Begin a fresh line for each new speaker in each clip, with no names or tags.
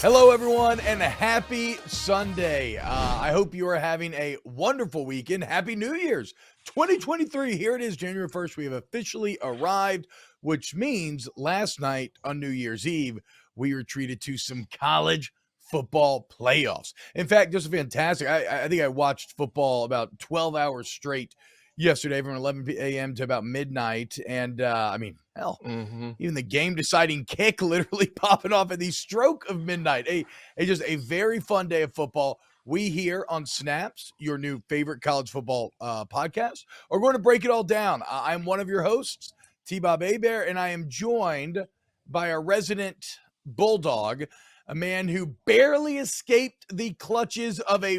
Hello, everyone, and a happy Sunday. I hope you are having a wonderful weekend. Happy New Year's 2023. Here it is, January 1st. We have officially arrived, which means last night on New Year's Eve, we were treated to some college football playoffs. In fact, just fantastic. I think I watched football about 12 hours straight yesterday from 11 a.m. to about midnight. And hell, even the game-deciding kick literally popping off at the stroke of midnight. Just a very fun day of football. We here on Snaps, your new favorite college football podcast, are going to break it all down. I'm one of your hosts, T-Bob Hebert, and I am joined by our resident Bulldog, a man who barely escaped the clutches of a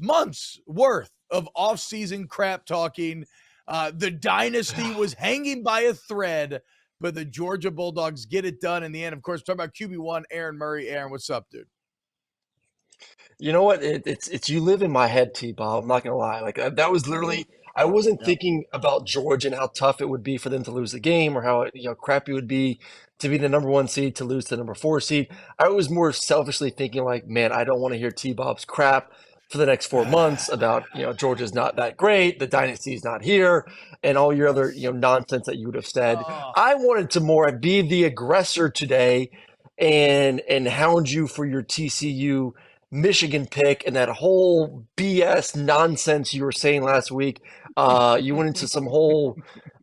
months worth of off-season crap talking. The dynasty was hanging by a thread, but the Georgia Bulldogs get it done in the end. Of course, talking about QB1, Aaron Murray. Aaron, what's up, dude?
You know what? It's you live in my head, T-Bob. I'm not gonna lie. That was literally I wasn't thinking about Georgia and how tough it would be for them to lose the game, or how crappy it would be to be the number 1 seed to lose to the number 4 seed. I was more selfishly thinking like, man, I don't want to hear T-Bob's crap for the next 4 months about Georgia's not that great, the dynasty's not here, and all your other nonsense that you would have said. I wanted to more be the aggressor today and hound you for your TCU Michigan pick and that whole BS nonsense you were saying last week. You went into some whole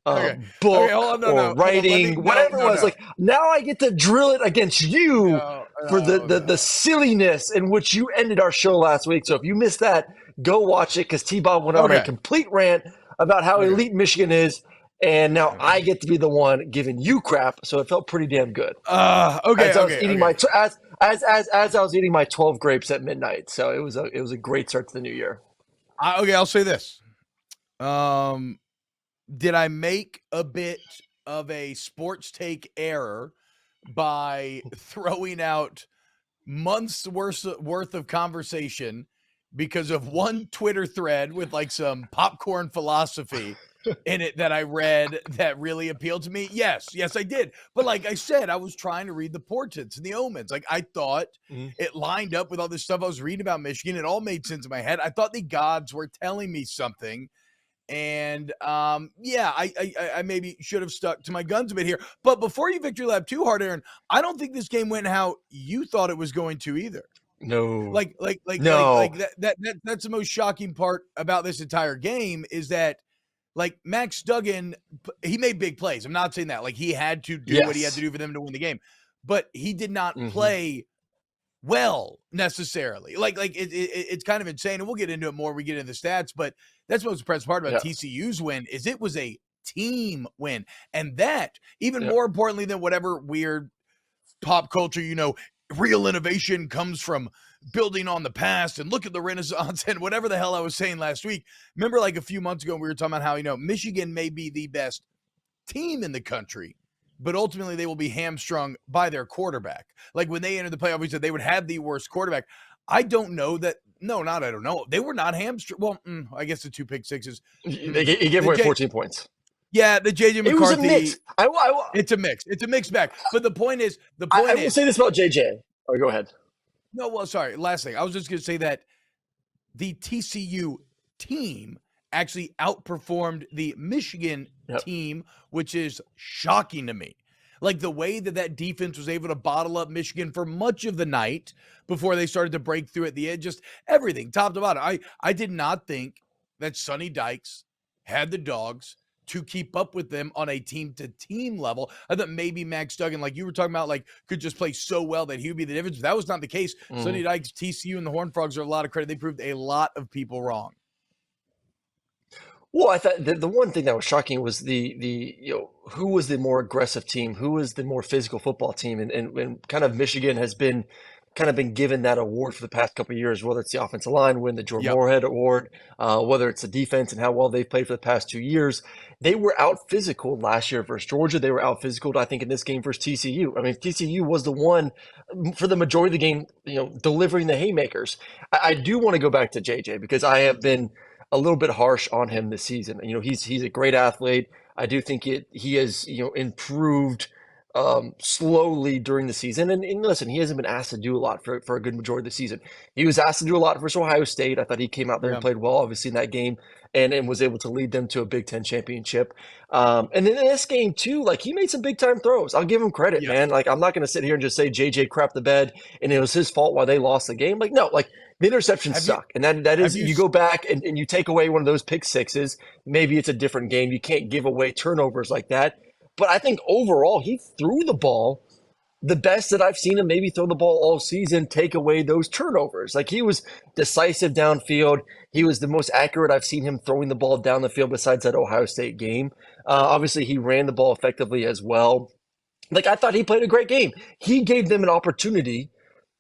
book or writing, whatever it was. Like, now I get to drill it against you for the silliness in which you ended our show last week. So if you missed that, go watch it, because T-Bob went on a complete rant about how elite Michigan is. And now I get to be the one giving you crap, so it felt pretty damn good. As I was eating my 12 grapes at midnight, so it was a great start to the new year.
I'll say this: did I make a bit of a sports take error by throwing out months worth of conversation because of one Twitter thread with like some popcorn philosophy in it that I read that really appealed to me? Yes, I did. But like I said, I was trying to read the portents and the omens. Like, I thought it lined up with all this stuff I was reading about Michigan. It all made sense in my head. I thought the gods were telling me something. And I maybe should have stuck to my guns a bit here. But before you victory lap too hard, Aaron, I don't think this game went how you thought it was going to either.
No.
That's the most shocking part about this entire game, is that like Max Duggan, he made big plays. I'm not saying that. Like, he had to do what he had to do for them to win the game. But he did not play well necessarily. It's kind of insane. And we'll get into it more when we get into the stats. But that's the most impressive part about TCU's win, is it was a team win. And that, even more importantly than whatever weird pop culture, real innovation comes from building on the past and look at the Renaissance and whatever the hell I was saying last week. Remember, like a few months ago, we were talking about how, Michigan may be the best team in the country, but ultimately they will be hamstrung by their quarterback. Like, when they entered the playoff, we said they would have the worst quarterback. I don't know that. No, I don't know. They were not hamstrung. Well, I guess the 2 pick sixes.
He gave away 14 points.
Yeah, the JJ McCarthy.
It was a mix.
It's a mix. It's a mixed bag. But the point is,
I will say this about JJ. Oh, go ahead.
No, well, sorry. Last thing. I was just going to say that the TCU team actually outperformed the Michigan team, which is shocking to me. Like, the way that defense was able to bottle up Michigan for much of the night before they started to break through at the end, just everything, top to bottom. I did not think that Sonny Dykes had the dogs to keep up with them on a team-to-team level. I thought maybe Max Duggan, like you were talking about, like, could just play so well that he would be the difference. But that was not the case. Sonny Dykes, TCU, and the Horned Frogs are a lot of credit. They proved a lot of people wrong.
Well, I thought the one thing that was shocking was who was the more aggressive team, who was the more physical football team, and kind of Michigan has been given that award for the past couple of years, whether it's the offensive line, win the Jordan Moorhead Award, whether it's the defense and how well they've played for the past 2 years. They were out physical last year versus Georgia. They were out physical, I think, in this game versus TCU. I mean, TCU was the one for the majority of the game, delivering the haymakers. I do want to go back to JJ, because I have been a little bit harsh on him this season. He's a great athlete. I do think he has improved slowly during the season. And listen, he hasn't been asked to do a lot for a good majority of the season. He was asked to do a lot versus Ohio State. I thought he came out there and
Yeah.
played well, obviously, in that game and was able to lead them to a Big Ten championship. And then in this game, too, like he made some big time throws. I'll give him credit,
Yes.
man. Like I'm not going to sit here and just say JJ crapped the bed and it was his fault why they lost the game. Like, no, like the interceptions suck. And that is, you go back and you take away one of those pick sixes, maybe it's a different game. You can't give away turnovers like that. But I think overall, he threw the ball the best that I've seen him maybe throw the ball all season, take away those turnovers. Like he was decisive downfield. He was the most accurate I've seen him throwing the ball down the field besides that Ohio State game. Obviously, he ran the ball effectively as well. Like I thought he played a great game. He gave them an opportunity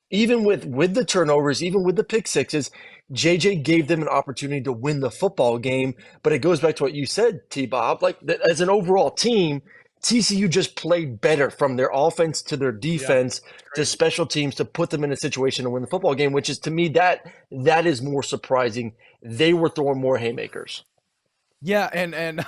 even with the turnovers, even with the pick sixes, JJ gave them an opportunity to win the football game. But it goes back to what you said, T-Bob. Like as an overall team, TCU just played better from their offense to their defense to special teams to put them in a situation to win the football game, which is to me that is more surprising. They were throwing more haymakers.
Yeah, and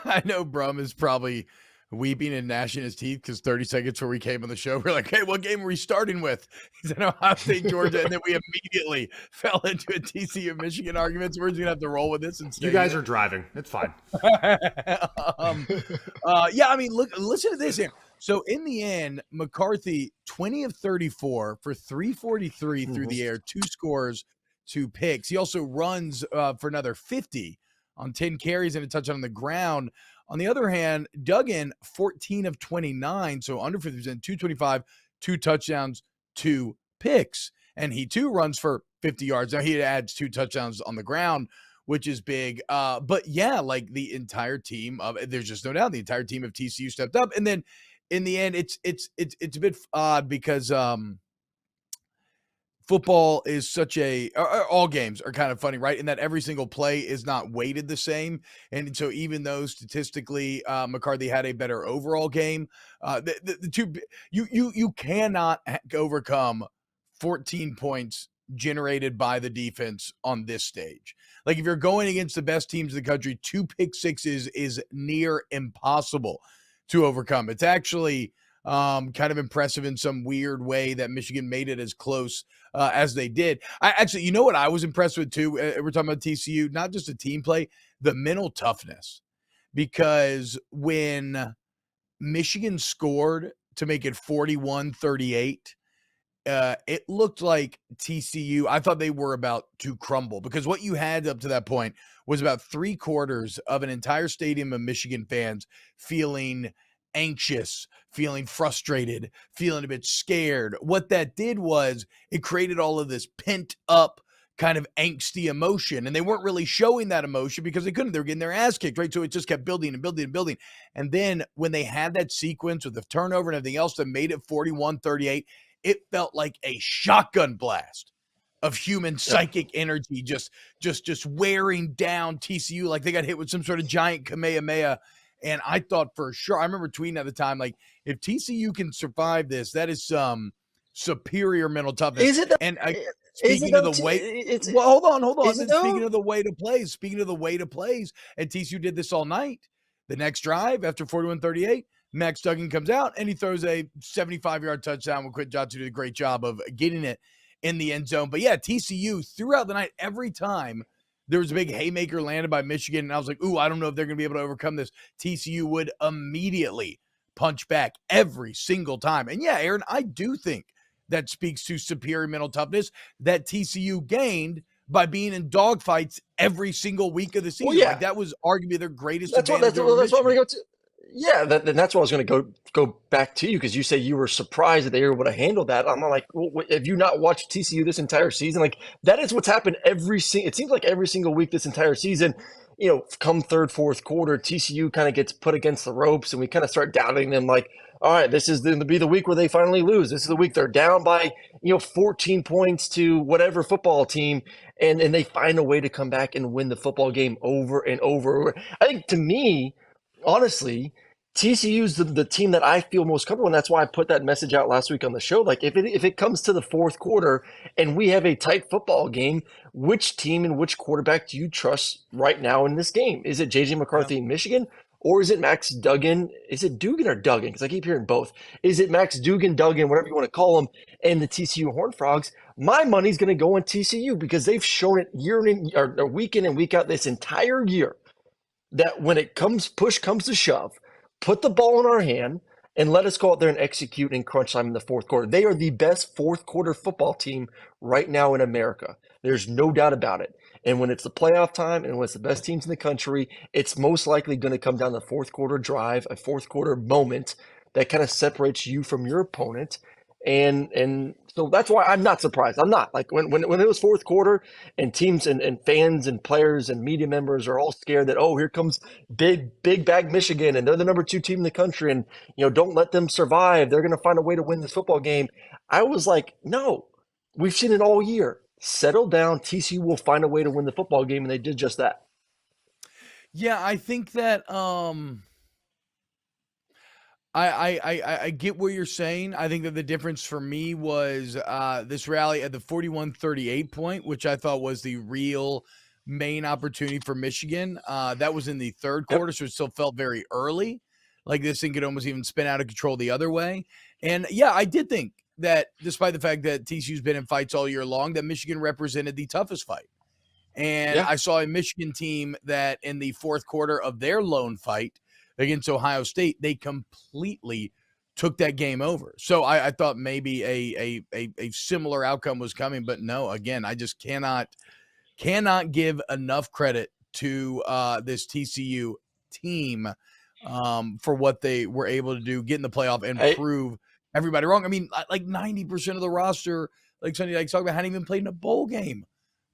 I know Brum is probably weeping and gnashing his teeth because 30 seconds before we came on the show, we're like, hey, what game are we starting with? He said Ohio State, Georgia, and then we immediately fell into a TCU-Michigan argument, so we're just going to have to roll with this and stay
You guys are driving. It's fine.
Yeah, I mean, listen to this here. So in the end, McCarthy, 20 of 34 for 343 through the air, 2 scores, 2 picks. He also runs for another 50 on 10 carries and a touchdown on the ground. On the other hand, Duggan, 14 of 29, so under 50%, 225, 2 touchdowns, 2 picks. And he, too, runs for 50 yards. Now, he adds 2 touchdowns on the ground, which is big. But, yeah, like the entire team, there's just no doubt the entire team of TCU stepped up. And then in the end, it's a bit odd because football is such all games are kind of funny, right? In that every single play is not weighted the same. And so even though statistically McCarthy had a better overall game, the two, you cannot overcome 14 points generated by the defense on this stage. Like if you're going against the best teams in the country, 2 pick sixes is near impossible to overcome. It's actually kind of impressive in some weird way that Michigan made it as close as they did. I actually, you know what I was impressed with too? We're talking about TCU, not just a team play, the mental toughness. Because when Michigan scored to make it 41-38, it looked like TCU, I thought they were about to crumble because what you had up to that point was about 3/4 of an entire stadium of Michigan fans feeling anxious, feeling frustrated, feeling a bit scared. What that did was it created all of this pent up kind of angsty emotion. And they weren't really showing that emotion because they couldn't. They were getting their ass kicked, right? So it just kept building and building and building. And then when they had that sequence with the turnover and everything else that made it 41-38, it felt like a shotgun blast of human psychic energy just wearing down TCU like they got hit with some sort of giant Kamehameha. And I thought for sure, I remember tweeting at the time, like, if TCU can survive this, that is some superior mental toughness.
Is it?
And speaking of the way, well, hold on. Speaking of the way to plays, and TCU did this all night. The next drive after 41-38, Max Duggan comes out and he throws a 75-yard touchdown. With Quinn Johnson did a great job of getting it in the end zone. But yeah, TCU throughout the night, every time there was a big haymaker landed by Michigan, and I was like, ooh, I don't know if they're going to be able to overcome this. TCU would immediately punch back every single time. And yeah, Aaron, I do think that speaks to superior mental toughness that TCU gained by being in dogfights every single week of the season.
Well, yeah.
Like that was arguably their greatest
advantage. That's what I'm going to go to. Yeah, that's what I was going to go back to you because you say you were surprised that they were able to handle that. I'm like, well, have you not watched TCU this entire season? Like that is what's happened it seems like every single week this entire season. You know, come third, fourth quarter, TCU kind of gets put against the ropes, and we kind of start doubting them. Like, all right, this is going to be the week where they finally lose. This is the week they're down by 14 points to whatever football team, and they find a way to come back and win the football game over and over. I think to me, honestly, TCU's the team that I feel most comfortable, and that's why I put that message out last week on the show. Like, if it comes to the fourth quarter and we have a tight football game, which team and which quarterback do you trust right now in this game? Is it J.J. McCarthy in Michigan, or is it Max Duggan? Is it Duggan or Duggan? Because I keep hearing both. Is it Max Duggan, Duggan, whatever you want to call him, and the TCU Horned Frogs? My money's going to go on TCU because they've shown it year in or week in and week out this entire year that when push comes to shove, put the ball in our hand and let us go out there and execute in crunch time in the fourth quarter. They are the best fourth quarter football team right now in America. There's no doubt about it. And when it's the playoff time and when it's the best teams in the country, it's most likely going to come down to the fourth quarter drive, a fourth quarter moment that kind of separates you from your opponent. And so that's why I'm not surprised. I'm not like when it was fourth quarter and teams and fans and players and media members are all scared that, oh, here comes big bag Michigan and they're the number 2 team in the country and don't let them survive. They're going to find a way to win this football game. I was like, no, we've seen it all year. Settle down. TCU will find a way to win the football game, and they did just that.
Yeah, I think that I get what you're saying. I think that the difference for me was this rally at the 41-38 point, which I thought was the real main opportunity for Michigan. That was in the third quarter, so it still felt very early. Like this thing could almost even spin out of control the other way. And yeah, I did think that despite the fact that TCU's been in fights all year long, that Michigan represented the toughest fight. And I saw a Michigan team that in the fourth quarter of their lone fight against Ohio State, they completely took that game over. So I thought maybe a similar outcome was coming, but no, again, I just cannot give enough credit to this TCU team for what they were able to do, get in the playoff and prove everybody wrong. I mean, like 90% of the roster, like Sonny Dykes talked about, hadn't even played in a bowl game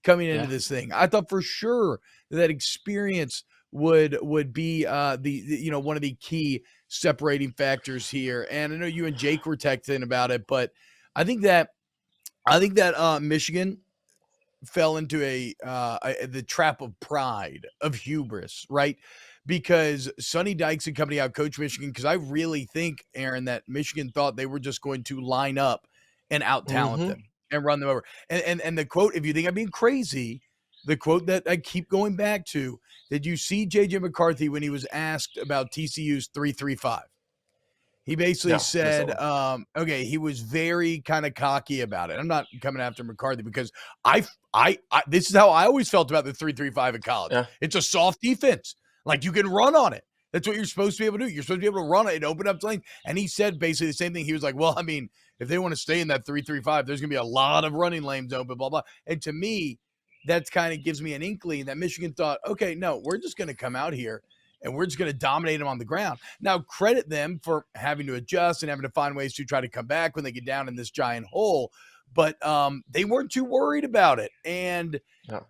coming into this thing. I thought for sure that experience would be the one of the key separating factors here. And I know you and Jake were texting about it, but I think that Michigan fell into the trap of pride, of hubris, right? Because Sonny Dykes and company out-coached Michigan, because I really think, Aaron, that Michigan thought they were just going to line up and out-talent them and run them over. And the quote, if you think I'm being crazy, the quote that I keep going back to, did you see J.J. McCarthy when he was asked about TCU's 3-3-5? He basically said, okay, he was very kind of cocky about it. I'm not coming after McCarthy because I this is how I always felt about the 3-3-5 in college. Yeah. It's a soft defense. Like you can run on it. That's what you're supposed to be able to do. You're supposed to be able to run it and open up lanes. And he said basically the same thing. He was like, well, I mean, if they want to stay in that 3-3-5, there's going to be a lot of running lanes open, blah, blah. And to me, that kind of gives me an inkling that Michigan thought, okay, no, we're just going to come out here and we're just going to dominate them on the ground. Now, credit them for having to adjust and having to find ways to try to come back when they get down in this giant hole. But they weren't too worried about it. And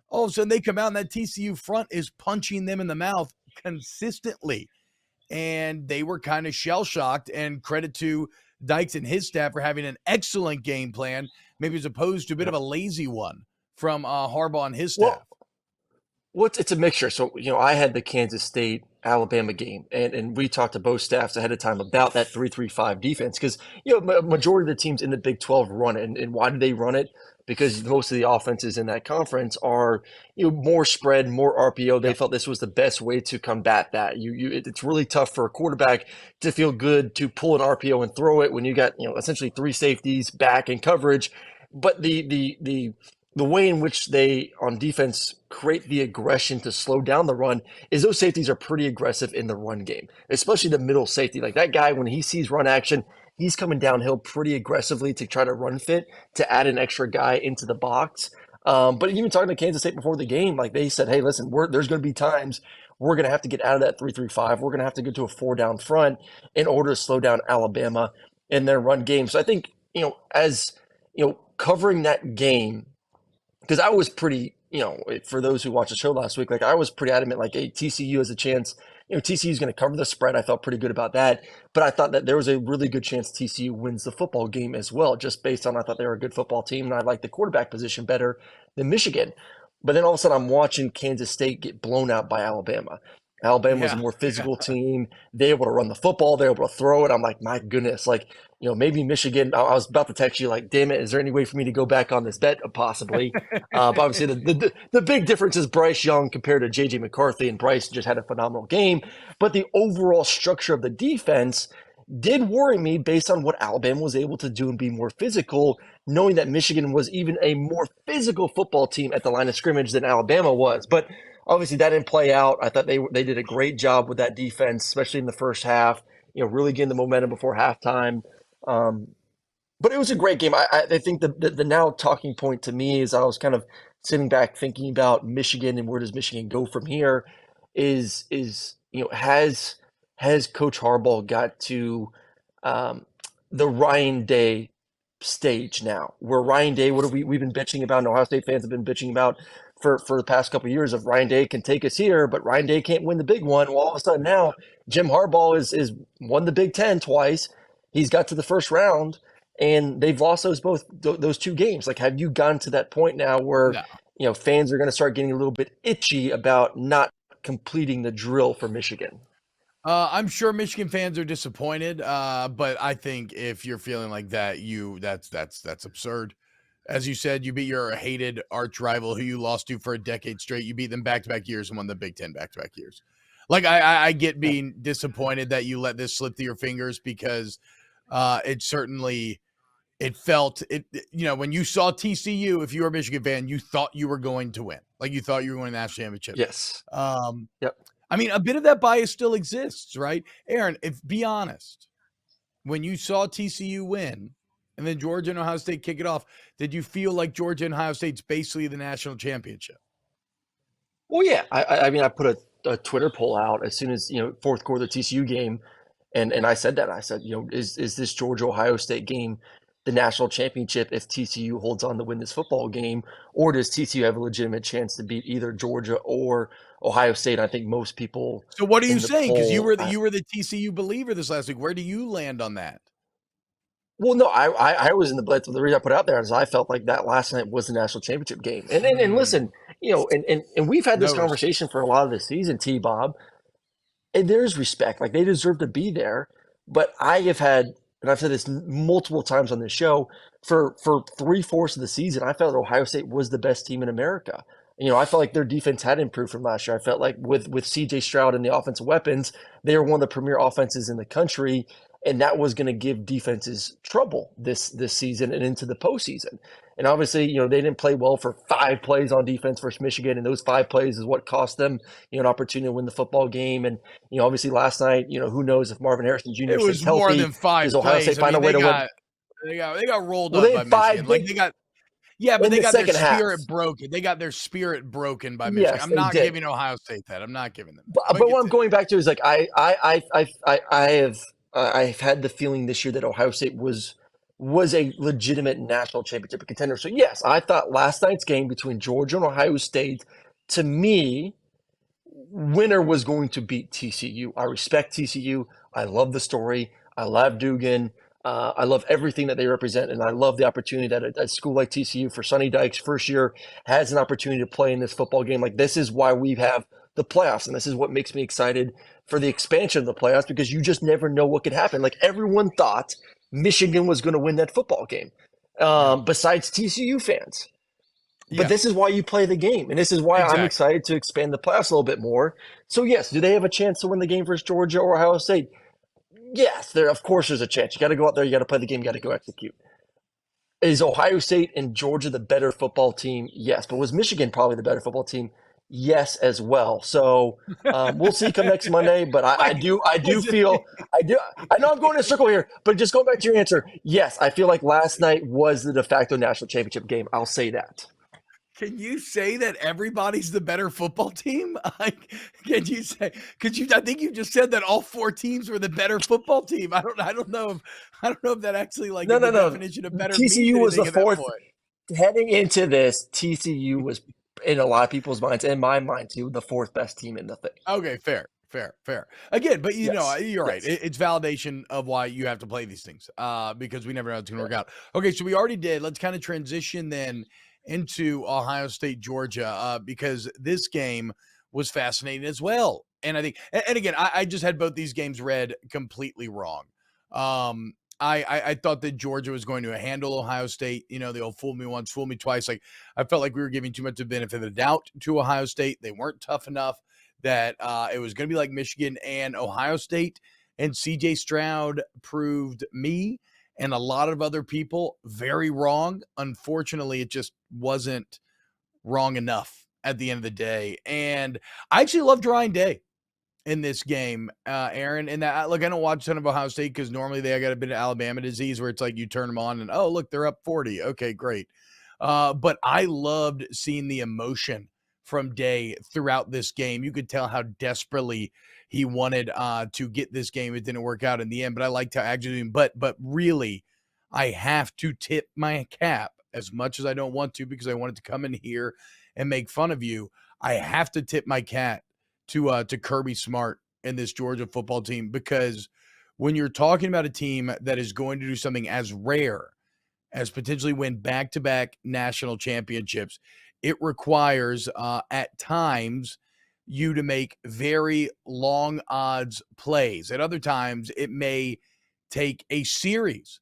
all of a sudden they come out and that TCU front is punching them in the mouth consistently. And they were kind of shell-shocked, and credit to Dykes and his staff for having an excellent game plan, maybe as opposed to a bit of a lazy one from Harbaugh and his staff.
Well, it's a mixture. So, I had the Kansas State-Alabama game, and we talked to both staffs ahead of time about that 3-3-5 defense because, majority of the teams in the Big 12 run it. And why do they run it? Because most of the offenses in that conference are, more spread, more RPO. They felt this was the best way to combat that. It's really tough for a quarterback to feel good to pull an RPO and throw it when you got, essentially 3 safeties back in coverage. But the way in which they, on defense, create the aggression to slow down the run is those safeties are pretty aggressive in the run game, especially the middle safety. Like that guy, when he sees run action, he's coming downhill pretty aggressively to try to run fit to add an extra guy into the box. But even talking to Kansas State before the game, like they said, hey, listen, there's going to be times we're going to have to get out of that 3-3-5. We're going to have to get to a 4-down front in order to slow down Alabama in their run game. So I think, covering that game, because I was pretty, for those who watched the show last week, like I was pretty adamant, like, hey, TCU has a chance. TCU is going to cover the spread. I felt pretty good about that. But I thought that there was a really good chance TCU wins the football game as well, just based on I thought they were a good football team, and I liked the quarterback position better than Michigan. But then all of a sudden I'm watching Kansas State get blown out by Alabama. Alabama was a
Yeah.
more physical team. They were able to run the football. They were able to throw it. I'm like, my goodness. Like, maybe Michigan. I was about to text you like, damn it, is there any way for me to go back on this bet? Possibly. But obviously, the big difference is Bryce Young compared to J.J. McCarthy, and Bryce just had a phenomenal game. But the overall structure of the defense did worry me based on what Alabama was able to do and be more physical, knowing that Michigan was even a more physical football team at the line of scrimmage than Alabama was. But obviously that didn't play out. I thought they did a great job with that defense, especially in the first half, really getting the momentum before halftime. But it was a great game. I think the now talking point to me is I was kind of sitting back thinking about Michigan and where does Michigan go from here is has Coach Harbaugh got to the Ryan Day stage now, where Ryan Day, what have we've been bitching about, and Ohio State fans have been bitching about for the past couple of years of Ryan Day can take us here, but Ryan Day can't win the big one. Well, all of a sudden now Jim Harbaugh is won the Big Ten twice. He's got to the first round, and they've lost those two games. Like, have you gotten to that point now where fans are going to start getting a little bit itchy about not completing the drill for Michigan?
I'm sure Michigan fans are disappointed, but I think if you're feeling like that, that's absurd. As you said, you beat your hated arch rival who you lost to for a decade straight. You beat them back-to-back years and won the Big Ten back-to-back years. Like, I get being disappointed that you let this slip through your fingers because it certainly felt when you saw TCU, if you were a Michigan fan, you thought you were going to win. Like, you thought you were going to the national championship.
Yes.
Yep. I mean, a bit of that bias still exists, right? Aaron, be honest, when you saw TCU win and then Georgia and Ohio State kick it off, did you feel like Georgia and Ohio State's basically the national championship?
Well, yeah. I mean, I put a Twitter poll out as soon as, fourth quarter TCU game. And I said that. I said, is this Georgia-Ohio State game the national championship if TCU holds on to win this football game? Or does TCU have a legitimate chance to beat either Georgia or Ohio State? I think most people.
So what are you saying? Because you were the TCU believer this last week. Where do you land on that?
Well, no, I was in the blitz. The reason I put it out there is I felt like that last night was the national championship game. And listen, and we've had this conversation for a lot of the season, T-Bob, and there's respect. Like, they deserve to be there. But I have had, and I've said this multiple times on this show, for 3/4 of the season, I felt Ohio State was the best team in America. I felt like their defense had improved from last year. I felt like with C.J. Stroud and the offensive weapons, they were one of the premier offenses in the country, and that was going to give defenses trouble this season and into the postseason. And obviously, they didn't play well for 5 plays on defense versus Michigan, and those 5 plays is what cost them, an opportunity to win the football game. And obviously last night, who knows if Marvin Harrison Jr. stays healthy?
More than 5
does Ohio
plays.
State find a way to win?
They got rolled up by Michigan. Like, they got. Yeah, but they got their spirit broken. They got their spirit broken by Michigan.
Yes,
I'm not giving Ohio State that. I'm not giving them that.
But what I'm going back to is like I've had the feeling this year that Ohio State was a legitimate national championship contender. So yes, I thought last night's game between Georgia and Ohio State, to me, winner was going to beat TCU. I respect TCU. I love the story. I love Duggan. I love everything that they represent, and I love the opportunity that a school like TCU, for Sonny Dykes' first year, has an opportunity to play in this football game. Like, this is why we have the playoffs, and this is what makes me excited for the expansion of the playoffs, because you just never know what could happen. Like, everyone thought Michigan was going to win that football game, besides TCU fans. But this is why you play the game, and this is why I'm excited to expand the playoffs a little bit more. So, yes, do they have a chance to win the game versus Georgia or Ohio State? Yes, of course there's a chance. You got to go out there, you got to play the game, you got to go execute. Is Ohio State and Georgia the better football team? Yes. But was Michigan probably the better football team? Yes, as well. So we'll see come next Monday. But I know I'm going in a circle here, but just going back to your answer, yes, I feel like last night was the de facto national championship game. I'll say that.
Can you say that everybody's the better football team? Can you say? I think you just said that all 4 teams were the better football team. I don't know if that actually
no.
definition of better.
TCU was the 4th. Heading into this, TCU was, in a lot of people's minds, in my mind too, the 4th best team in the thing.
Okay, fair. Again, but you're right. It's validation of why you have to play these things, because we never know how it's going to work out. Okay, so we already did. Let's kind of transition then into Ohio State, Georgia, because this game was fascinating as well. And I think, and again, I just had both these games read completely wrong. I thought that Georgia was going to handle Ohio State. You know, they'll fool me once, fool me twice. Like, I felt like we were giving too much of the benefit of the doubt to Ohio State. They weren't tough enough, that it was going to be like Michigan and Ohio State. And CJ Stroud proved me and a lot of other people very wrong. Unfortunately, it just wasn't wrong enough at the end of the day. And I actually loved Ryan Day in this game, Aaron. And that, look, I don't watch a ton of Ohio State because normally they got a bit of Alabama disease where it's like you turn them on and, oh, look, they're up 40. Okay, great. But I loved seeing the emotion from Day throughout this game. You could tell how desperately he wanted to get this game. It didn't work out in the end, but I liked how actually, but really, I have to tip my cap, as much as I don't want to because I wanted to come in here and make fun of you. I have to tip my cap to Kirby Smart and this Georgia football team, because when you're talking about a team that is going to do something as rare as potentially win back-to-back national championships, it requires at times you to make very long odds plays. At other times, it may take a series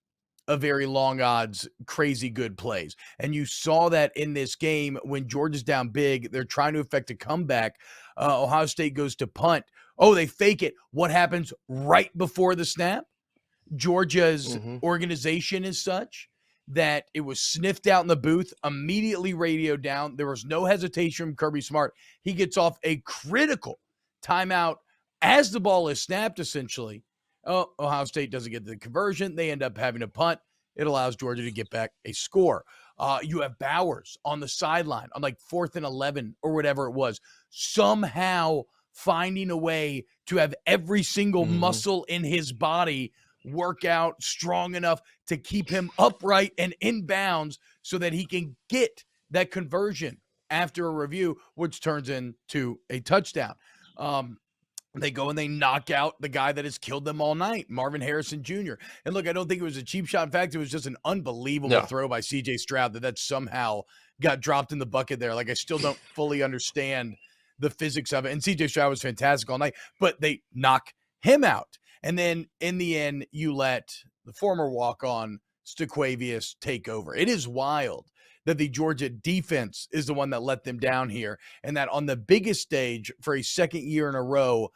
of very long odds, crazy good plays. And you saw that in this game when Georgia's down big, they're trying to effect a comeback. Ohio State goes to punt. Oh, they fake it. What happens right before the snap? Georgia's organization is such that it was sniffed out in the booth, immediately radioed down. There was no hesitation from Kirby Smart. He gets off a critical timeout as the ball is snapped, essentially. Oh, Ohio State doesn't get the conversion. They end up having a punt. It allows Georgia to get back a score. You have Bowers on the sideline on like 4th and 11 or whatever it was, somehow finding a way to have every single muscle in his body work out strong enough to keep him upright and in bounds so that he can get that conversion after a review, which turns into a touchdown. They go and they knock out the guy that has killed them all night, Marvin Harrison Jr. And look, I don't think it was a cheap shot. In fact, it was just an unbelievable throw by CJ Stroud that somehow got dropped in the bucket there. Like, I still don't fully understand the physics of it. And CJ Stroud was fantastic all night, but they knock him out. And then in the end, you let the former walk-on Staquavius take over. It is wild that the Georgia defense is the one that let them down here, and that on the biggest stage for a second year in a row,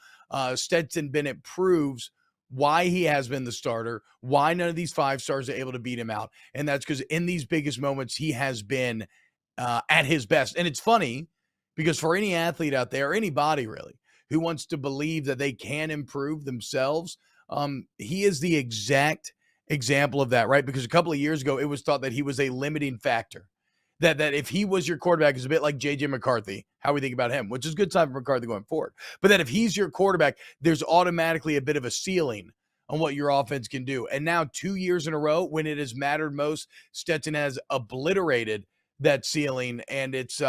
Stetson Bennett proves why he has been the starter, why none of these 5 stars are able to beat him out. And that's because in these biggest moments, he has been at his best. And it's funny because for any athlete out there, or anybody really, who wants to believe that they can improve themselves, he is the exact example of that, right? Because a couple of years ago, it was thought that he was a limiting factor. That if he was your quarterback, it's a bit like J.J. McCarthy, how we think about him, which is a good time for McCarthy going forward. But that if he's your quarterback, there's automatically a bit of a ceiling on what your offense can do. And now 2 years in a row, when it has mattered most, Stetson has obliterated that ceiling, and it's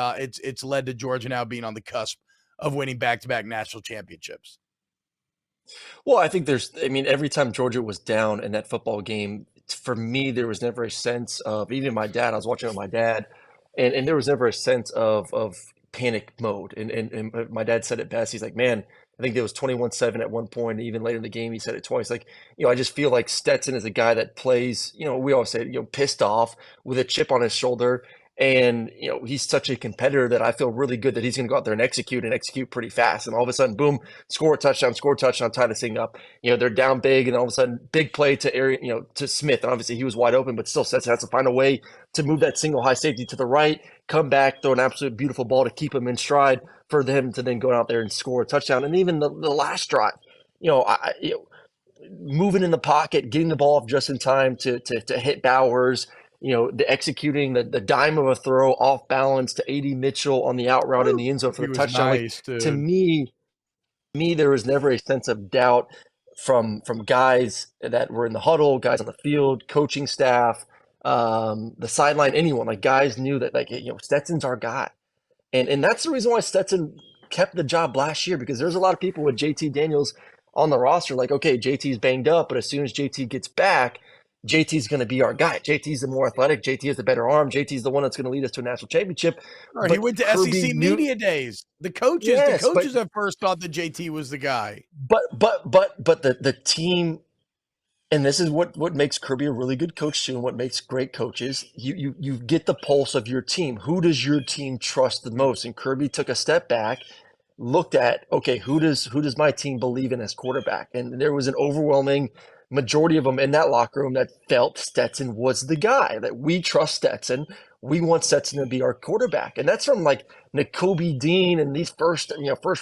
led to Georgia now being on the cusp of winning back-to-back national championships.
Well, I think every time Georgia was down in that football game, for me, there was never a sense of, even my dad, I was watching with my dad, and there was never a sense of panic mode. And my dad said it best. He's like, man, I think there was 21-7 at one point. Even later in the game, he said it twice. Like, I just feel like Stetson is a guy that plays, we always say, pissed off with a chip on his shoulder. And, he's such a competitor that I feel really good that he's going to go out there and execute pretty fast. And all of a sudden, boom, score a touchdown, tie this thing up. They're down big, and all of a sudden, big play to Arian, to Smith. And obviously, he was wide open, but still Stetson has to find a way to move that single high safety to the right, come back, throw an absolute beautiful ball to keep him in stride for them to then go out there and score a touchdown. And even the last drive, moving in the pocket, getting the ball off just in time to hit Bowers. The executing the dime of a throw off balance to A.D. Mitchell on the out route in the end zone for the touchdown.
Nice,
to me, there was never a sense of doubt from guys that were in the huddle, guys on the field, coaching staff, the sideline, anyone. Like, guys knew that, Stetson's our guy. And that's the reason why Stetson kept the job last year, because there's a lot of people with JT Daniels on the roster. Like, okay, JT's banged up, but as soon as JT gets back, JT's going to be our guy. JT's the more athletic. JT has the better arm. JT's the one that's going to lead us to a national championship.
Or he
But
went to
Kirby
SEC
knew,
media days. The
yes,
coaches at first thought that JT was the guy.
but the team, and this is what makes Kirby a really good coach too, and what makes great coaches. You get the pulse of your team. Who does your team trust the most? And Kirby took a step back, looked at, okay, who does my team believe in as quarterback? And there was an overwhelming majority of them in that locker room that felt Stetson was the guy, that we trust Stetson. We want Stetson to be our quarterback. And that's from like N'Kobe Dean and these first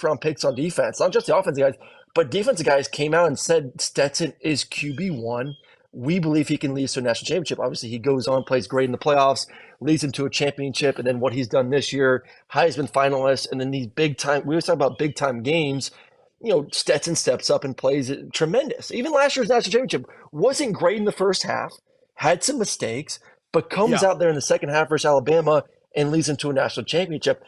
round picks on defense, not just the offensive guys, but defensive guys came out and said Stetson is QB1. We believe he can lead us to a national championship. Obviously, he goes on, plays great in the playoffs, leads him to a championship, and then what he's done this year, Heisman finalist, and then these big time. We always talk about big time games. Stetson steps up and plays it tremendous. Even last year's national championship wasn't great in the first half, had some mistakes, but comes
Yeah.
out there in the second half versus Alabama and leads them to a national championship.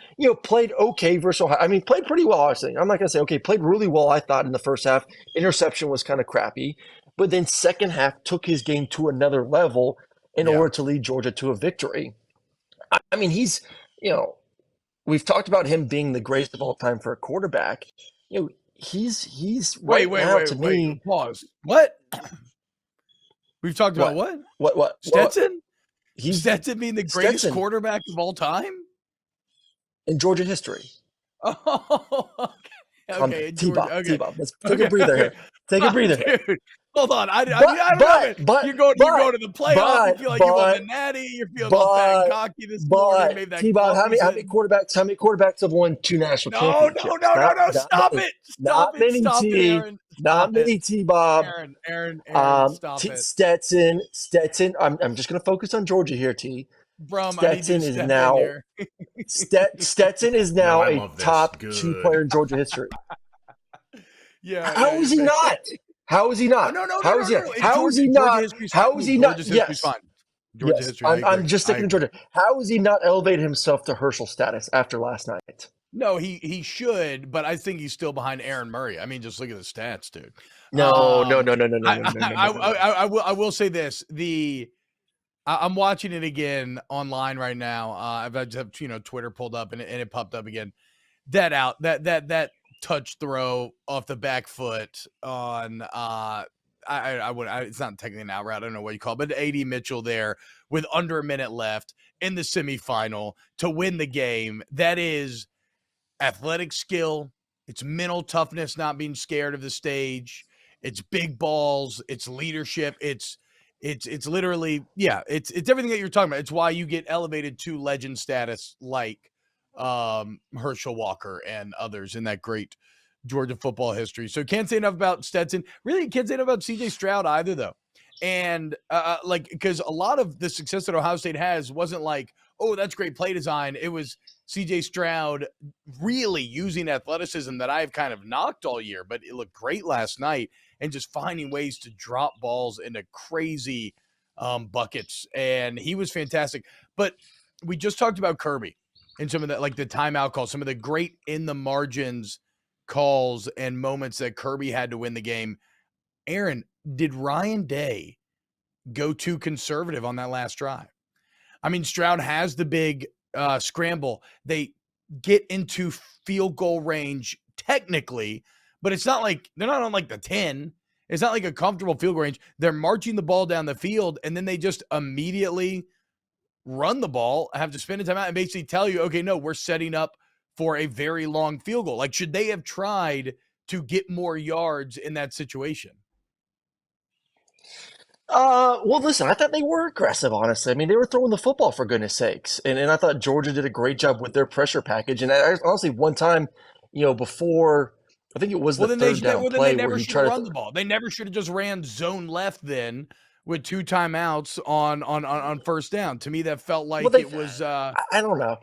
Played okay versus Ohio. I mean, played pretty well, obviously. I'm not going to say, okay, played really well, I thought, in the first half. Interception was kind of crappy. But then second half took his game to another level in
Yeah.
order to lead Georgia to a victory. I mean, we've talked about him being the greatest of all time for a quarterback. He's right now to me.
Pause. What? We've talked about what?
What?
Stetson?
He's
Stetson being the greatest
Stetson
quarterback of all time?
in Georgia history.
Oh, okay.
T-Bob,
Okay.
T-Bob. Let's take a breather here. Take a breather here.
Dude, hold on. I don't know. You're going to the playoffs. You feel like you won the Natty. You're feeling all fat and cocky this morning. Maybe that
T-Bob, how many quarterbacks have won 2 national championships?
No. Stop it.
Not many,
Aaron.
Not many, T-Bob.
Aaron, stop it.
Stetson. I'm just going to focus on Georgia here, T. Stetson is now Stetson is now a top 2 player in Georgia history.
Yeah.
How is he not? How is he not?
No.
How is he not? How is he not? How is he not?
Yes. Georgia history.
I'm just sticking to Georgia. How has he not elevated himself to Herschel status after last night?
No, he should, but I think he's still behind Aaron Murray. I mean, just look at the stats, dude.
No.
I will say this: I'm watching it again online right now. I've Twitter pulled up and it popped up again. That touch throw off the back foot on it's not technically an out route. I don't know what you call it, but AD Mitchell there with under a minute left in the semifinal to win the game. That is athletic skill. It's mental toughness, not being scared of the stage. It's big balls. It's leadership. It's literally, it's everything that you're talking about. It's why you get elevated to legend status like Herschel Walker and others in that great Georgia football history. So can't say enough about Stetson. Really can't say enough about CJ Stroud either, though. And because a lot of the success that Ohio State has wasn't like, oh, that's great play design. It was CJ Stroud really using athleticism that I've kind of knocked all year, but it looked great last night and just finding ways to drop balls into crazy buckets. And he was fantastic. But we just talked about Kirby and some of that, like the timeout calls, some of the great in the margins calls and moments that Kirby had to win the game. Aaron, did Ryan Day go too conservative on that last drive? I mean, Stroud has the big scramble. They get into field goal range technically, but it's not like they're not on like the 10. It's not like a comfortable field goal range. They're marching the ball down the field, and then they just immediately run the ball, have to spend a timeout, and basically tell you, okay, no, we're setting up for a very long field goal. Like, should they have tried to get more yards in that situation?
Well, listen, I thought they were aggressive, honestly. I mean, they were throwing the football for goodness sakes. And I thought Georgia did a great job with their pressure package. And honestly, one time, before, I think it was the third down play where he tried to
run the ball. They never should have just ran zone left then with 2 timeouts on first down. To me, that felt like it was
I don't know.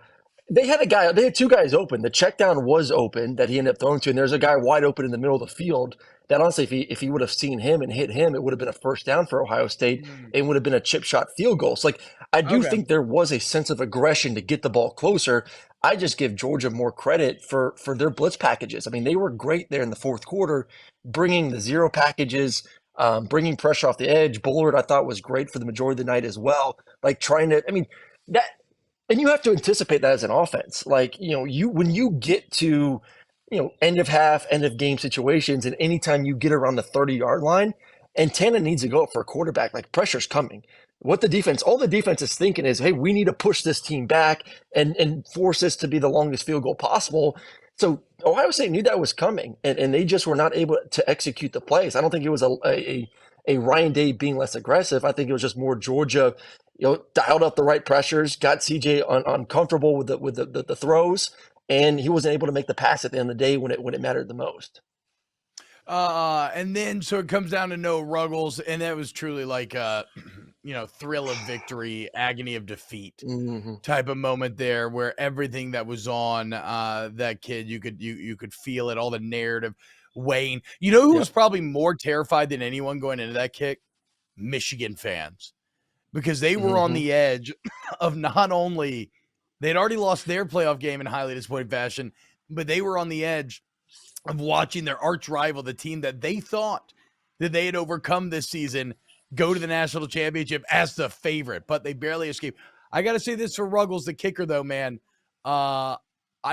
They had 2 guys open. The check down was open that he ended up throwing to, and there's a guy wide open in the middle of the field that honestly, if he would have seen him and hit him, it would have been a first down for Ohio State. It would have been a chip shot field goal. So, I do think there was a sense of aggression to get the ball closer. I just give Georgia more credit for their blitz packages. I mean, they were great there in the fourth quarter, bringing the zero packages. bringing pressure off the edge. Bullard, I thought, was great for the majority of the night as well. Like trying to, I mean, that, and you have to anticipate that as an offense. Like, when you get to, end of half, end of game situations, and anytime you get around the 30-yard line, and Tana needs to go up for a quarterback, like pressure's coming. All the defense is thinking is, hey, we need to push this team back and force this to be the longest field goal possible. So Ohio State knew that was coming, and they just were not able to execute the plays. I don't think it was a Ryan Day being less aggressive. I think it was just more Georgia, dialed up the right pressures, got CJ uncomfortable with the throws, and he wasn't able to make the pass at the end of the day when it mattered the most.
And then so it comes down to no Ruggles, and that was truly like a thrill of victory, agony of defeat type of moment there, where everything that was on that kid, you could feel it, all the narrative weighing. You know who was probably more terrified than anyone going into that kick? Michigan fans, because they were on the edge of not only they'd already lost their playoff game in highly disappointing fashion, but they were on the edge of watching their arch rival, the team that they thought that they had overcome this season, go to the national championship as the favorite, but they barely escaped. I got to say this for Ruggles, the kicker, though, man. I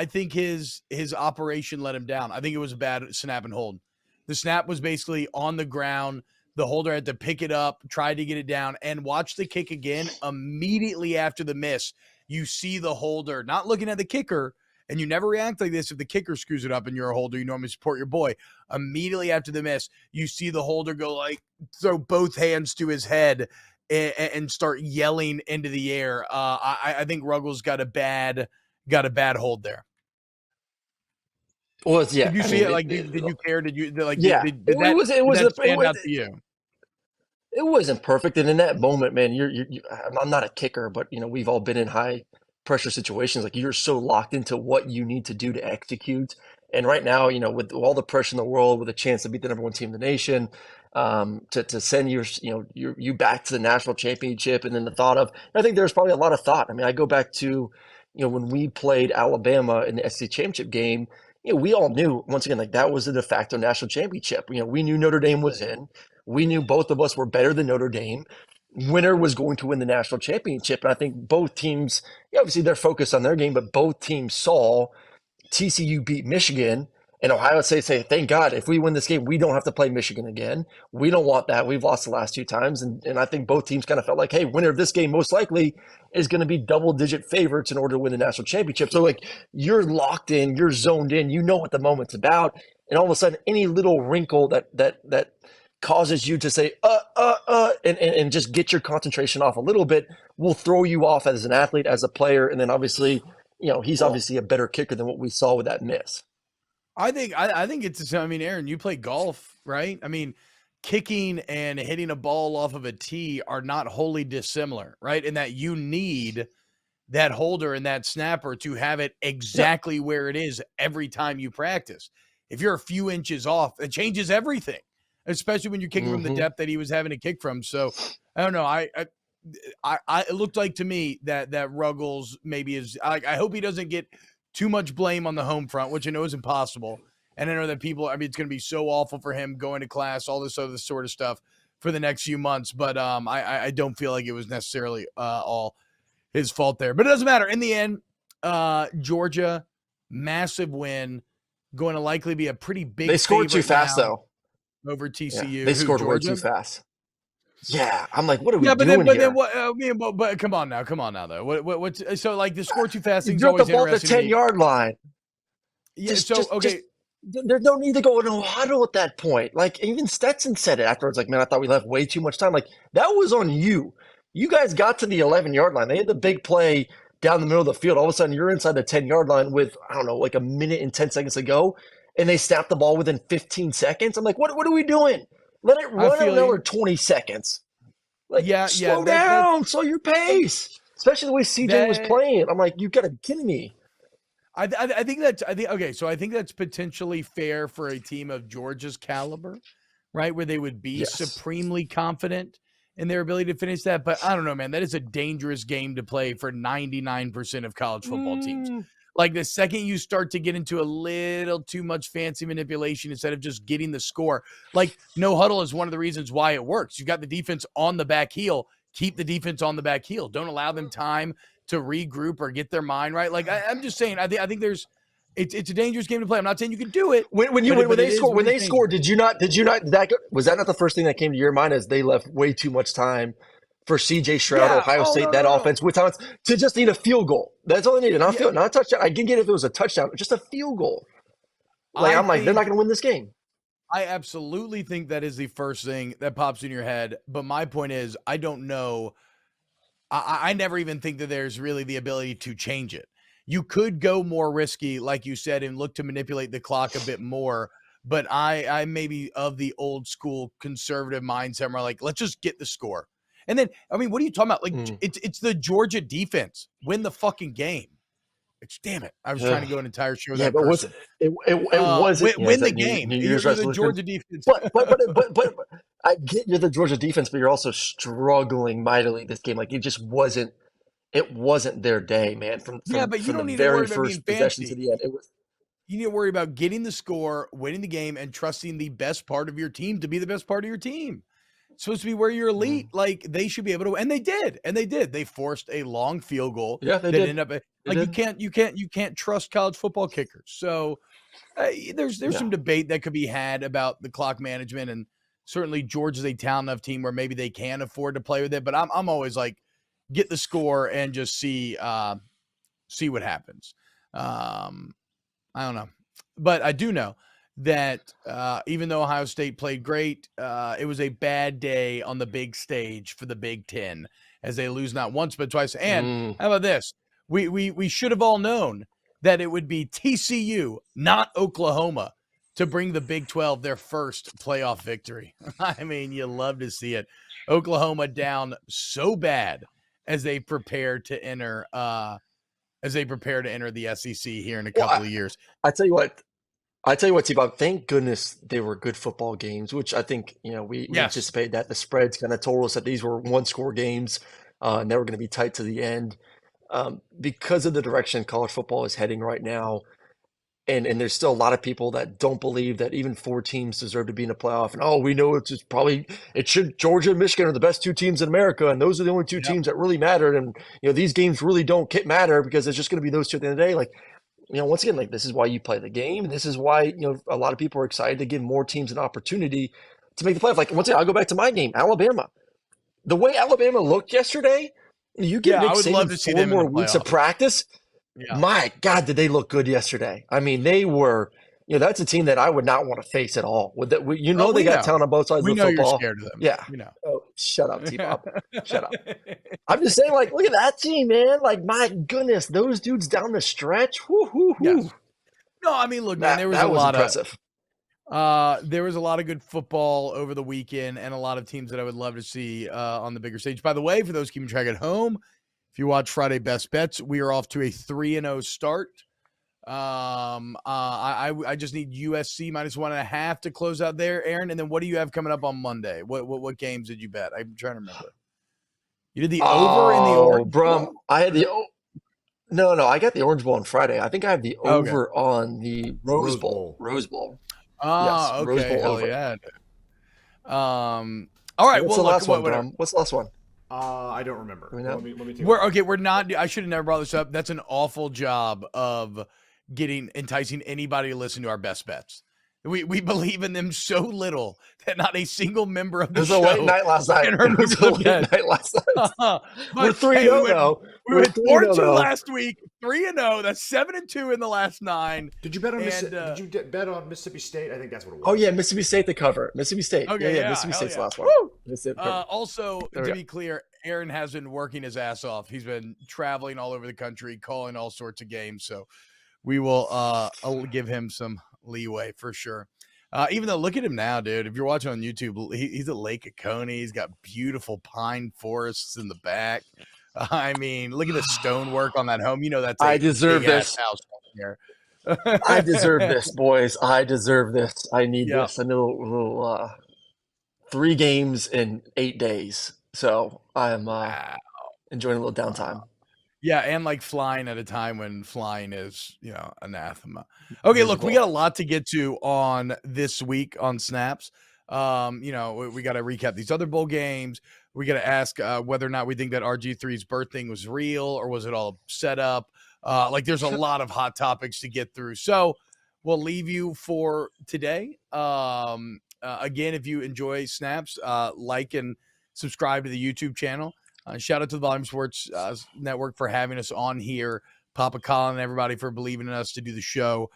think his operation let him down. I think it was a bad snap and hold. The snap was basically on the ground. The holder had to pick it up, tried to get it down, and watch the kick again. Immediately after the miss, you see the holder not looking at the kicker, and you never react like this if the kicker screws it up and you're a holder. You normally support your boy. Immediately after the miss, you see the holder go throw both hands to his head and start yelling into the air. I think Ruggles got a bad hold there.
Well, yeah.
Did you see it? Did you care? Did you like?
Yeah.
Did that stand out to you?
It wasn't perfect, and in that moment, man, I'm not a kicker, but we've all been in high pressure situations. Like you're so locked into what you need to do to execute. And right now, with all the pressure in the world, with a chance to beat the number one team in the nation, to send you back to the national championship, and then the thought of, I think there's probably a lot of thought. I mean, I go back to, when we played Alabama in the SEC championship game. We all knew, once again, like that was the de facto national championship. We knew Notre Dame was in. We knew both of us were better than Notre Dame. Winner was going to win the national championship. And I think both teams, obviously they're focused on their game, but both teams saw TCU beat Michigan, and Ohio State say, thank God, if we win this game, we don't have to play Michigan again. We don't want that. We've lost the last 2 times. And I think both teams kind of felt like, hey, winner of this game most likely is going to be double-digit favorites in order to win the national championship. So, you're locked in, you're zoned in, you know what the moment's about. And all of a sudden, any little wrinkle that causes you to say, and just get your concentration off a little bit will throw you off as an athlete, as a player. And then obviously, he's obviously a better kicker than what we saw with that miss.
I think it's, Aaron, you play golf, right? I mean, kicking and hitting a ball off of a tee are not wholly dissimilar, right? In that you need that holder and that snapper to have it exactly where it is every time you practice. If you're a few inches off, it changes everything, especially when you're kicking from the depth that he was having to kick from. So I don't know. It looked like to me that Ruggles maybe is. I hope he doesn't get too much blame on the home front, which I know is impossible. And I know that people, it's going to be so awful for him going to class, all this other sort of stuff for the next few months. But I don't feel like it was necessarily all his fault there. But it doesn't matter. In the end, Georgia, massive win, going to likely be a pretty big.
They scored too fast, though.
Over TCU.
Yeah, they scored way too fast. Yeah, I'm like, what are we doing
here?
Then
what? But come on now, though. What's so like the score too fast thing's
you
always
the ball
interesting.
The 10-yard line.
Yeah.
There's no need to go in a huddle at that point. Like even Stetson said it afterwards. Like, man, I thought we left way too much time. Like that was on you. You guys got to the 11-yard line. They had the big play down the middle of the field. All of a sudden, you're inside the 10-yard line with like a minute and 10 seconds to go, and they snapped the ball within 15 seconds. I'm like, what are we doing? Let it run another 20 seconds. Slow down, slow your pace. Especially the way CJ was playing. I'm like, you got to be kidding me.
I think that's potentially fair for a team of Georgia's caliber, right? Where they would be supremely confident in their ability to finish that. But I don't know, man. That is a dangerous game to play for 99% of college football teams. Like the second you start to get into a little too much fancy manipulation instead of just getting the score, like no huddle is one of the reasons why it works. You've got the defense on the back heel. Keep the defense on the back heel. Don't allow them time to regroup or get their mind right. Like I'm just saying, I think there's it's a dangerous game to play. I'm not saying you can do it.
When they scored, did you not was that not the first thing that came to your mind as they left way too much time for CJ Stroud,
Yeah.
Ohio State, that offense with time to just need a field goal? That's all they needed. Not a touchdown. I can get it if it was a touchdown, just a field goal. Like I'm like, they're not going to win this game.
I absolutely think that is the first thing that pops in your head. But my point is, I don't know. I never even think that there's really the ability to change it. You could go more risky, like you said, and look to manipulate the clock a bit more. But I maybe of the old school conservative mindset where like, let's just get the score. And then, I mean, what are you talking about? Like, it's the Georgia defense. Win the fucking game. Damn it. I was trying to go an entire show.
Yeah, but it wasn't
win the game. You're the Georgia defense.
But I get you're the Georgia defense, but you're also struggling mightily this game. Like it wasn't their day, man. From
but you don't need
the very
to worry about
first possession to the end. It was.
You need to worry about getting the score, winning the game, and trusting the best part of your team to be the best part of your team. It's supposed to be where you're elite. Like they should be able to, and they did. They forced a long field goal.
Yeah, they did.
Ended up like you can't trust college football kickers. So there's some debate that could be had about the clock management, and certainly Georgia's a talented enough team where maybe they can afford to play with it. But I'm always like, get the score and just see what happens. I don't know, but I do know that even though Ohio State played great, it was a bad day on the big stage for the Big Ten as they lose not once but twice. And how about this? We should have all known that it would be TCU, not Oklahoma, to bring the Big 12 their first playoff victory. I mean, you love to see it. Oklahoma down so bad as they prepare to enter the SEC here in a couple of years.
I tell you what, T-Bob, thank goodness they were good football games, which I think, we anticipated that. The spreads kind of told us that these were one-score games, and they were going to be tight to the end. Because of the direction college football is heading right now, and there's still a lot of people that don't believe that even 4 teams deserve to be in a playoff. And, we know Georgia and Michigan are the best 2 teams in America, and those are the only 2 teams that really matter. And, these games really don't matter because it's just going to be those 2 at the end of the day. Like, once again, like this is why you play the game, and this is why a lot of people are excited to give more teams an opportunity to make the playoff. Like once again, I'll go back to my game, Alabama. The way Alabama looked yesterday, you give Nick Saban 4 more weeks of practice. Yeah. My God, did they look good yesterday? I mean, they were. That's a team that I would not want to face at all. They got talent on both sides of the football.
You're scared of them.
Yeah. Oh, shut up, T-Bob. Shut up. I'm just saying, like, look at that team, man. Like, my goodness, those dudes down the stretch.
Yes. No, I mean, look, man, there was a lot
impressive.
There was a lot of good football over the weekend and a lot of teams that I would love to see on the bigger stage. By the way, for those keeping track at home, if you watch Friday Best Bets, we are off to a 3-0 start. I just need USC -1.5 to close out there, Aaron. And then what do you have coming up on Monday? What games did you bet? I'm trying to remember. You did the over in the Orange Bowl?
I had the no. I got the Orange Bowl on Friday. I think I have the over on the Rose Bowl. Rose Bowl.
Oh, yes, okay.
Rose Bowl over.
Yeah. All right.
What's the last one, Brom? What's the last one?
I don't remember. Let me take
we're not. I should have never brought this up. That's an awful job of enticing anybody to listen to our best bets. We believe in them so little that not a single member of the show.
It was a late night last night. We're 3-0 though.
We went 4-2 last week. 3-0. That's 7-2 in the last 9.
Did you bet on Did you bet on Mississippi State? I think that's what it was.
Oh yeah, Mississippi State to cover. Mississippi State.
Okay,
Mississippi State's the last one.
Also, to be clear, Aaron has been working his ass off. He's been traveling all over the country, calling all sorts of games. So we will I'll give him some leeway for sure. Even though, look at him now, dude. If you're watching on YouTube, he's at Lake Oconee. He's got beautiful pine forests in the back. I mean, look at the stonework on that home. That's
I deserve this
house here.
I deserve this, boys. I deserve this. I need this. I know 3 games in 8 days, so I'm enjoying a little downtime.
Yeah, and like flying at a time when flying is, anathema. Okay, look, we got a lot to get to on this week on Snaps. We got to recap these other bowl games. We got to ask whether or not we think that RG3's birth thing was real or was it all set up. There's a lot of hot topics to get through. So we'll leave you for today. Again, if you enjoy Snaps, like and subscribe to the YouTube channel. Shout out to the Volume Sports Network for having us on here. Papa Colin and everybody for believing in us to do the show.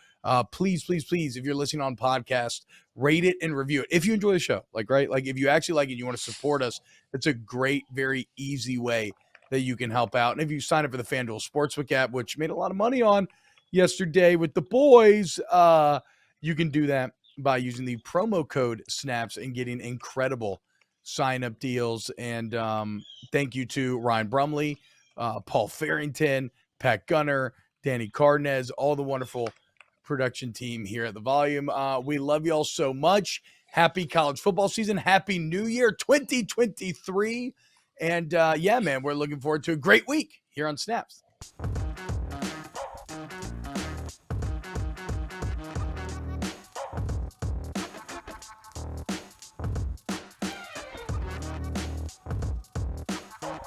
Please, if you're listening on podcast, rate it and review it. If you enjoy the show, if you actually like it, you want to support us, it's a great, very easy way that you can help out. And if you sign up for the FanDuel Sportsbook app, which made a lot of money on yesterday with the boys, you can do that by using the promo code SNAPS and getting incredible sign-up deals. And thank you to Ryan Brumley, Paul Farrington, Pat Gunner, Danny Cardenas, all the wonderful production team here at the Volume. We love you all so much. Happy college football season. Happy New Year 2023. And man, we're looking forward to a great week here on Snaps.